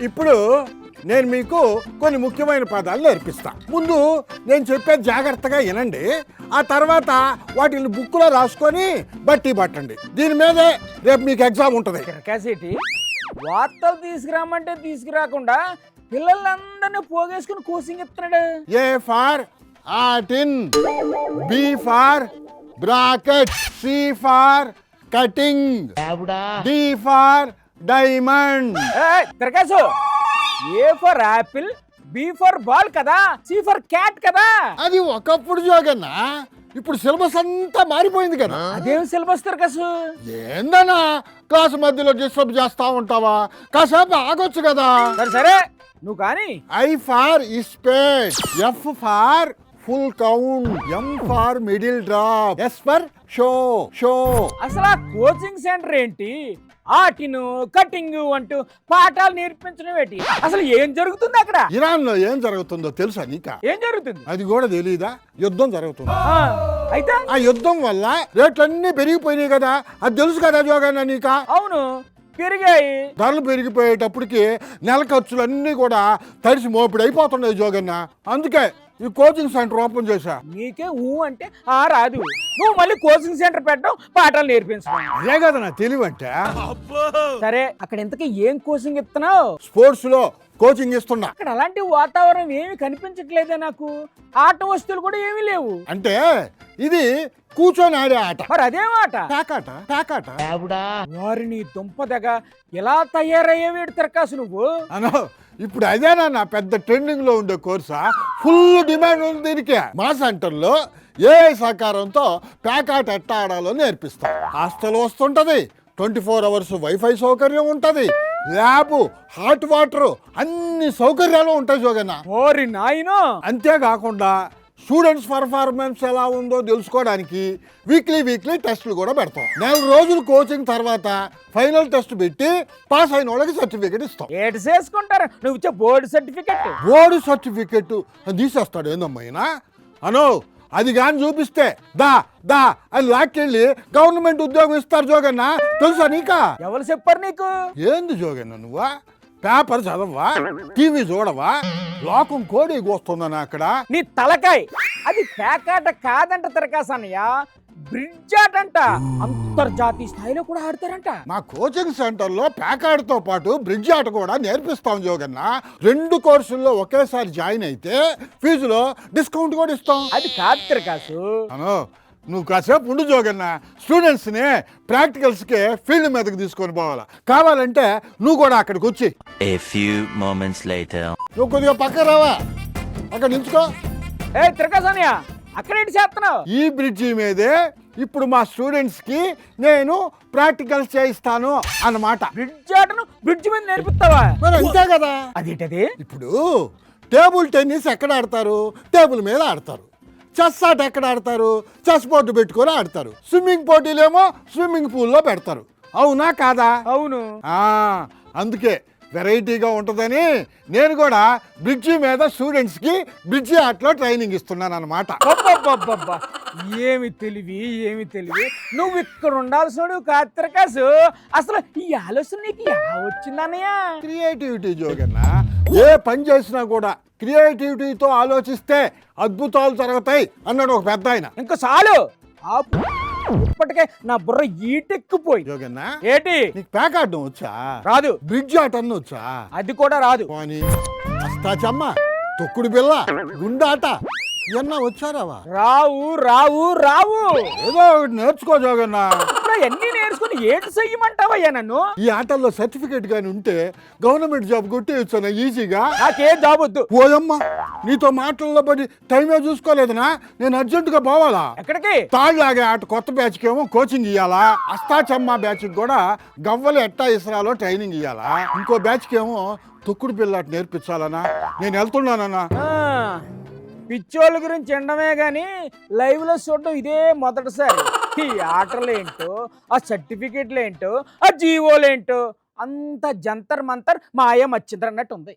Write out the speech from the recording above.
ఇప్పుడు నేను మీకు కొన్ని ముఖ్యమైన పదాలు నేర్పిస్తా. ముందు నేను చెప్పేది జాగ్రత్తగా వినండి. ఆ తర్వాత వాటిని బుక్లో రాసుకొని బట్టి పట్టండి. దీని మీదే రేపు మీకు ఎగ్జామ్ ఉంటుంది. క్రికాసేటి వార్తలు తీసుకురామంటే తీసుకురాకుండా పిల్లలందరినీ పోగేసుకుని కోచింగ్ ఇస్తున్నాడు. ఏ ఫార్ ఆటిన్, B for bracket, C for cutting, D for diamond. క్రికాసు A for apple, B for ball కదా, సి ఫర్ క్యాట్ కదా. అది ఒకప్పుడు జోగన్నా, ఇప్పుడు సిలబస్ అంతా మారిపోయింది కదా. అదేం సిలబస్ క్రికాసు? ఏందన్నా క్లాస్ మధ్యలో డిస్టర్బ్ చేస్తా ఉంటావా? కాసేపు ఆగొచ్చు కదా. సరే సరే నువ్వు కానీ. I for spade, F for full count, M for middle drop, S for show show. అసలు ఆ కోచింగ్ సెంటర్ ఏంటి? ఆటిను కటింగ్ అంటూ పాఠాలు నేర్పించడం ఏంటి? అసలు ఏం జరుగుతుంది అక్కడ? ఇరాన్ లో ఏం జరుగుతుందో తెలుసా నీకా? ఏం జరుగుతుంది? అది కూడా తెలీదా? యుద్ధం జరుగుతుంది. అయితే ఆ యుద్ధం వల్ల రేట్లన్నీ పెరిగిపోయినాయి కదా, అది తెలుసు కదా జోగన్న నీకా? అవును పెరిగాయి. ధరలు పెరిగిపోయేటప్పటికి నెల ఖర్చులన్నీ కూడా తడిసి మోపిడి అయిపోతున్నాయి జోగన్న. అందుకే ఈ కోచింగ్ సెంటర్ ఓపెన్ చేశా. నీకే ఊ అంటే ఆ రాదు, నువ్వు మళ్ళీ కోచింగ్ సెంటర్ పెట్టడం, పాఠాలు నేర్పించడం. అదే కదా నా తెలివంటే. సరే అక్కడ ఇంతకీ ఏం కోచింగ్ ఇస్తున్నావు? స్పోర్ట్స్ లో కోచింగ్ ఇస్తున్నా. అక్కడ అలాంటి వాతావరణం ఏమి కనిపించట్లేదే నాకు. ఆట వస్తువులు కూడా ఏమీ లేవు. అంటే ఇది కూర్చొని ఆడే ఆట. మరి అదేం ఆట? ప్యాకాట. ప్యాకాట వారిని దుంపదగా ఎలా తయారయ్యేవేడు తిరకాసు నువ్వు. అను ఇప్పుడు అదేనా నా పెద్ద ట్రెండింగ్ లో ఉండే కోర్సా? ఫుల్ డిమాండ్ ఉంది దీనికి. మా సెంటర్ లో ఏ సహకారంతో ప్యాకాట్ ఎట్టా ఆడాలో నేర్పిస్తాం. హాస్టల్ వస్తుంటది, 24 hours వైఫై సౌకర్యం ఉంటది, ల్యాబ్, హాట్ వాటర్, అన్ని సౌకర్యాలు ఉంటాయి జోగన్న. ఓరి నాయనో. అంతేకాకుండా స్టూడెంట్స్ పర్ఫార్మెన్స్ ఎలా ఉందో తెలుసుకోవడానికి వీక్లీ టెస్టులు కూడా పెడతాం. 4 రోజులు కోచింగ్ తర్వాత ఫైనల్ టెస్ట్ పెట్టి పాస్ అయిన వాళ్ళకి సర్టిఫికెట్ ఇస్తాం. ఏడు చేసుకుంటారు నువ్వు ఇచ్చే బోర్డు సర్టిఫికెట్. బోర్డు సర్టిఫికెట్ తీసేస్తాడు ఏందమ్మాయినా అను. అది కానీ చూపిస్తే దా దా అని లాక్కెళ్ళి గవర్నమెంట్ ఉద్యోగం ఇస్తారు జోగన్న. తెలుసా నీకా? ఎవరు చెప్పారు నీకు? ఏంది జోగన్న నువ్వా? పేపర్ చదవా? టీవీ చూడవా? లోకం కోడి వస్తుందన్నా అక్కడ. నీ తలకాయ్. అది పేకాట కాదంట తిరకాసన్నయ్య, బ్రిడ్జ్ ఆట అంట. అంతర్జాతీయ స్థాయిలో కూడా ఆడతారంట. మా కోచింగ్ సెంటర్ లో ప్యాకాడ్తో పాటు బ్రిడ్జ్ ఆట కూడా నేర్పిస్తాం జోగన్న. 2 కోర్సుల్లో ఒకేసారి జాయిన్ అయితే ఫీజులో డిస్కౌంట్ కూడా ఇస్తాం. అది కాదు తిరకాసు. అను నువ్వు కాసేపు ఉండు జోగన్న. స్టూడెంట్స్ ని ప్రాక్టికల్స్ కి ఫీల్డ్ మీదకి తీసుకొని పోవాలా. కావాలంటే నువ్వు కూడా అక్కడికి వచ్చి. A few moments later. నువ్వు కొద్దిగా పక్క రావా, అక్కడ నిల్చుకో. ఏ తిరకాసన్నయ్య అక్కడేంటి చేస్తున్నావు? ఈ బ్రిడ్జి మీదే ఇప్పుడు మా స్టూడెంట్స్ కి నేను ప్రాక్టికల్స్ చేయిస్తాను అన్నమాట. బ్రిడ్జ్ ఆటను బ్రిడ్జ్ మీద నేర్పిస్తావా? మరి అంతే కదా. అదేంటది? ఇప్పుడు టేబుల్ టెన్నిస్ ఎక్కడ ఆడతారు? టేబుల్ మీద ఆడతారు. చెస్ ఆట ఎక్కడ ఆడతారు? చెస్ బోర్డు పెట్టుకొని ఆడతారు. స్విమ్మింగ్ పోటీలేమో స్విమ్మింగ్ పూల్లో పెడతారు. అవునా కాదా? అవును. అందుకే వెరైటీగా ఉంటుందని నేను కూడా బ్రిడ్జి మీద స్టూడెంట్స్ కి బ్రిడ్జి ఆటలో ట్రైనింగ్ ఇస్తున్నాను అనమాట. ఏమి తెలివి, ఏమి తెలివి. నువ్వు ఇక్కడ ఉండాల్సిన కాదు. అసలు ఈ ఆలోచన నీకు ఎలా వచ్చిందన్నయ్య? క్రియేటివిటీ జోగన్న. ఏ పని చేసినా కూడా క్రియేటివిటీతో ఆలోచిస్తే అద్భుతాలు జరుగుతాయి అన్నాడు ఒక పెద్ద ఆయన. ఇంకా చాలు ఆపు. ఇప్పటికే నా బుర్ర ఈటెక్కిపోయి. జోగన్న ఏంటి? నీకు ప్యాక్ ఆడడం వచ్చా? రాదు. బ్రిడ్జ్ ఆట అన్న వచ్చా? అది కూడా రాదు. పోనీ అష్టాచమ్మ, తొక్కుడు బిల్ల, గుండాట ఇవన్నా వచ్చారావా? రావు రావు రావు. ఏదో ఒకటి నేర్చుకో జోగన్న. అన్ని నేర్చుకుని ఏటి చెయ్యమంటావయ్యా నన్ను? ఈ ఆటల్లో సర్టిఫికేట్ గాని ఉంటే గవర్నమెంట్ జాబ్ కొట్టేయచ్చు ఈజీగా. నాకేం జాబ్ వద్దు. ఓయమ్మా, నీతో మాటల్లో పడి టైమే చూసుకోలేదనా? నేను అర్జెంటుగా పోవాలా. ఎక్కడికి? తాళ్ళలాగే ఆట కొత్త బ్యాచ్ కేమో కోచింగ్ ఇవ్వాలా. అష్టాచమ్మ బ్యాచ్ కూడా గవ్వలు ఎట్టా ఇసరాలో ట్రైనింగ్ ఇవ్వాలా. ఇంకో బ్యాచ్ కేమో తొక్కుడు పిల్లాట నేర్పించాలనా. నేను వెళ్తున్నానన్నా. పిచ్చోళ్ళ గురించి ఎండమే గాని లైవ్ లో చూడడం ఇదే మొదటిసారి. ఈ ఆటలేంటో, ఆ సర్టిఫికెట్లేంటో, ఆ జీవోలేంటో అంత జంతర్ మంతర్ మాయ మచ్చిందర్ అన్నట్టు ఉంది.